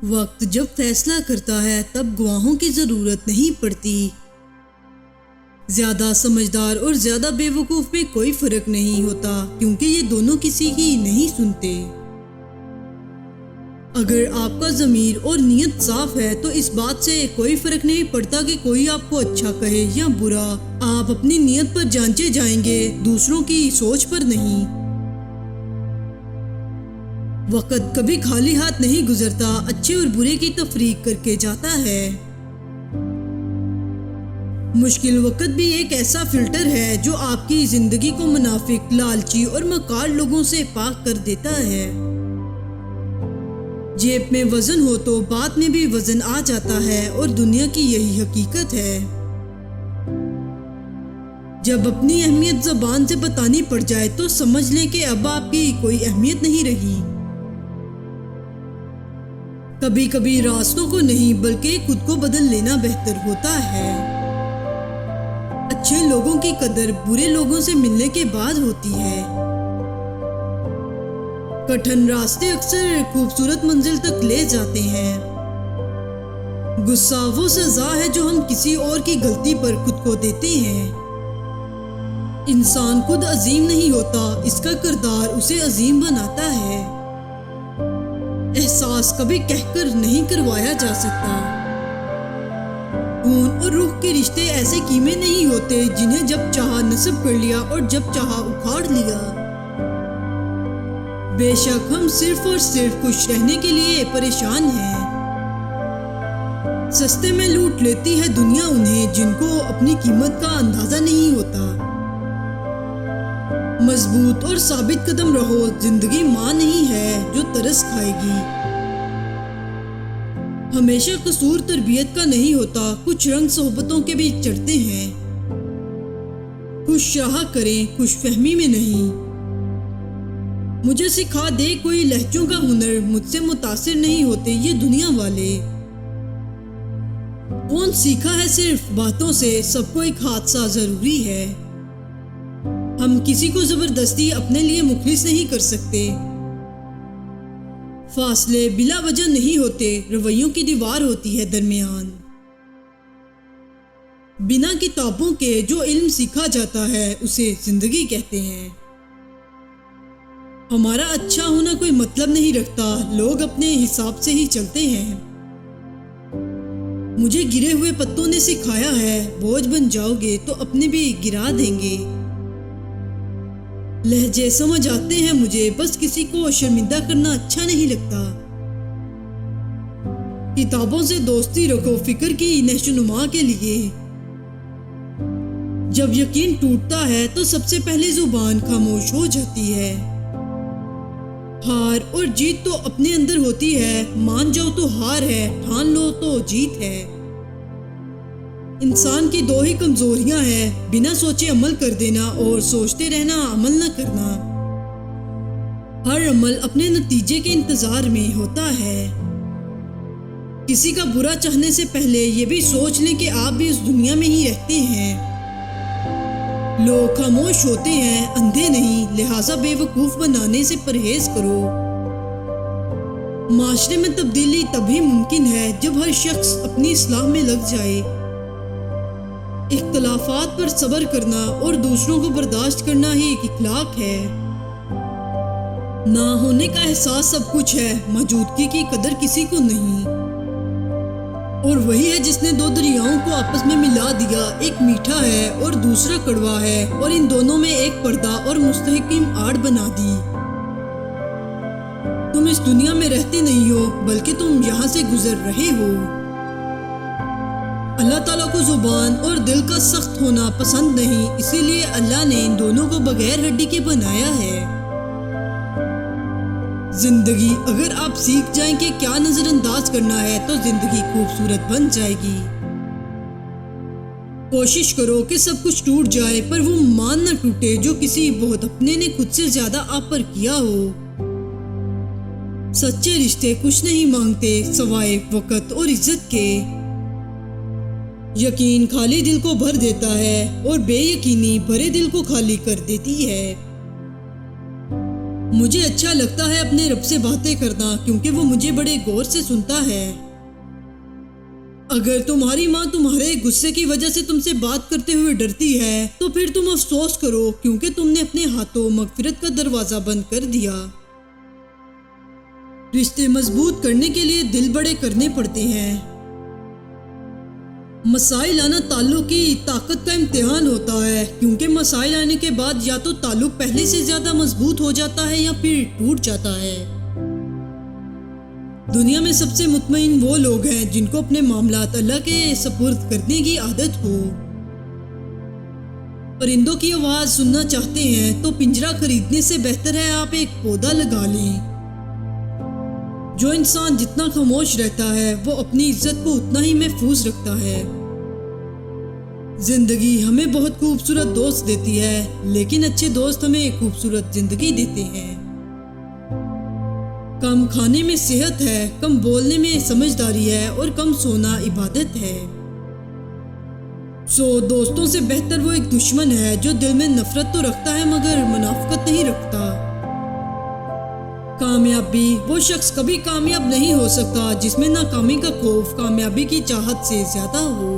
वक्त जब फैसला करता है तब गवाहों की जरूरत नहीं पड़ती। ज्यादा समझदार और ज्यादा बेवकूफ में कोई फर्क नहीं होता, क्योंकि ये दोनों किसी की नहीं सुनते। अगर आपका ज़मीर और नीयत साफ है तो इस बात से कोई फर्क नहीं पड़ता कि कोई आपको अच्छा कहे या बुरा। आप अपनी नीयत पर जांचे जाएंगे, दूसरों की सोच पर नहीं। वक्त कभी खाली हाथ नहीं गुजरता, अच्छे और बुरे की तफरीक करके जाता है। मुश्किल वक्त भी एक ऐसा फिल्टर है जो आपकी जिंदगी को मुनाफिक, लालची और मकार लोगों से पाक कर देता है। जेब में वजन हो तो बात में भी वजन आ जाता है, और दुनिया की यही हकीकत है। जब अपनी अहमियत ज़बान से बतानी पड़ जाए तो समझ लें कि अब आपकी कोई अहमियत नहीं रही। कभी कभी रास्तों को नहीं बल्कि खुद को बदल लेना बेहतर होता है। अच्छे लोगों की कदर बुरे लोगों से मिलने के बाद होती है। कठिन रास्ते अक्सर खूबसूरत मंजिल तक ले जाते हैं। गुस्सा वो सजा है जो हम किसी और की गलती पर खुद को देते हैं। इंसान खुद अजीम नहीं होता, इसका किरदार उसे अजीम बनाता है। एहसास कभी कहकर नहीं करवाया जा सकता। खून और रूह के रिश्ते ऐसे कीमे नहीं होते जिन्हें जब चाहा नस्ब कर लिया और जब चाहा उखाड़ लिया। बेशक हम सिर्फ और सिर्फ खुश रहने के लिए परेशान हैं। सस्ते में लूट लेती है दुनिया उन्हें जिनको अपनी कीमत का अंदाजा नहीं होता। मजबूत और साबित कदम रहो, जिंदगी माँ नहीं है जो तरस खाएगी। हमेशा कसूर तरबियत का नहीं होता, कुछ रंग सोहबतों के भी चढ़ते हैं। खुश रहा करें, खुश फहमी में नहीं। मुझे सिखा दे कोई लहजों का हुनर, मुझसे मुतासिर नहीं होते ये दुनिया वाले। कौन सीखा है सिर्फ बातों से, सबको एक हादसा जरूरी है। हम किसी को जबरदस्ती अपने लिए मुखलिस नहीं कर सकते। फासले बिला वजह नहीं होते, रवैयों की दीवार होती है दरमियान। बिना किताबों के जो इल्म सीखा जाता है उसे जिंदगी कहते हैं। हमारा अच्छा होना कोई मतलब नहीं रखता, लोग अपने हिसाब से ही चलते हैं। मुझे गिरे हुए पत्तों ने सिखाया है, बोझ बन जाओगे तो अपने भी गिरा देंगे। लहजे समझ आते हैं मुझे, बस किसी को शर्मिंदा करना अच्छा नहीं लगता। किताबों से दोस्ती रखो फिक्र की नशोनुमा के लिए। जब यकीन टूटता है तो सबसे पहले जुबान खामोश हो जाती है। हार और जीत तो अपने अंदर होती है, मान जाओ तो हार है, ठान लो तो जीत है। इंसान की दो ही कमजोरियां हैं, बिना सोचे अमल कर देना और सोचते रहना अमल न करना। हर अमल अपने नतीजे के इंतजार में होता है। किसी का बुरा चाहने से पहले ये भी सोच लें कि आप भी इस दुनिया में ही रहते हैं। लोग खामोश होते हैं, अंधे नहीं, लिहाजा बेवकूफ बनाने से परहेज करो। माशरे में तब्दीली तभी मुमकिन है जब हर शख्स अपनी इस्लाह में लग जाए। इख्तलाफात पर सब्र करना और दूसरों को बर्दाश्त करना ही एक इखलाक है। ना होने का एहसास सब कुछ है, मौजूदगी की कदर किसी को नहीं। और वही है जिसने दो दरियाओं को आपस में मिला दिया, एक मीठा है और दूसरा कड़वा है, और इन दोनों में एक पर्दा और मुस्तहकिम आड़ बना दी। तुम इस दुनिया में रहते नहीं हो, बल्कि तुम यहाँ से गुजर रहे हो। अल्लाह ताला को जुबान और दिल का सख्त होना पसंद नहीं, इसीलिए अल्लाह ने इन दोनों को बगैर हड्डी के बनाया है। जिंदगी अगर आप सीख जाएं कि क्या नजरअंदाज करना है तो जिंदगी खूबसूरत बन जाएगी। कोशिश करो कि सब कुछ टूट जाए पर वो मान न टूटे जो किसी बहुत अपने ने खुद से ज्यादा आप पर किया हो। सच्चे रिश्ते कुछ नहीं मांगते सवाए वक्त और इज्जत के। यकीन खाली दिल को भर देता है और बेयकीनी भरे दिल को खाली कर देती है। मुझे अच्छा लगता है अपने रब से बातें करना, क्योंकि वो मुझे बड़े गौर से सुनता है। अगर तुम्हारी माँ तुम्हारे गुस्से की वजह से तुमसे बात करते हुए डरती है, तो फिर तुम अफसोस करो, क्योंकि तुमने अपने हाथों मगफिरत का दरवाजा बंद कर दिया। रिश्ते मजबूत करने के लिए दिल बड़े करने पड़ते हैं। मसाइल आना ताल्लुक की ताकत का इम्तिहान होता है, क्योंकि मसाइल आने के बाद या तो ताल्लुक पहले से ज्यादा मजबूत हो जाता है या फिर टूट जाता है। दुनिया में सबसे मुतमईन वो लोग हैं जिनको अपने मामलात अल्लाह के सपुर्द करने की आदत हो। परिंदों की आवाज सुनना चाहते हैं तो पिंजरा खरीदने से बेहतर है आप एक पौधा लगा लें। जो इंसान जितना खामोश रहता है वो अपनी इज्जत को उतना ही महफूज रखता है। जिंदगी हमें बहुत खूबसूरत दोस्त देती है, लेकिन अच्छे दोस्त हमें खूबसूरत जिंदगी देते हैं। कम खाने में सेहत है, कम बोलने में समझदारी है और कम सोना इबादत है। दोस्तों से बेहतर वो एक दुश्मन है जो दिल में नफरत तो रखता है मगर मुनाफकत नहीं रखता। कामयाबी वो शख्स कभी कामयाब नहीं हो सकता जिसमें नाकामी का खौफ कामयाबी की चाहत से ज्यादा हो।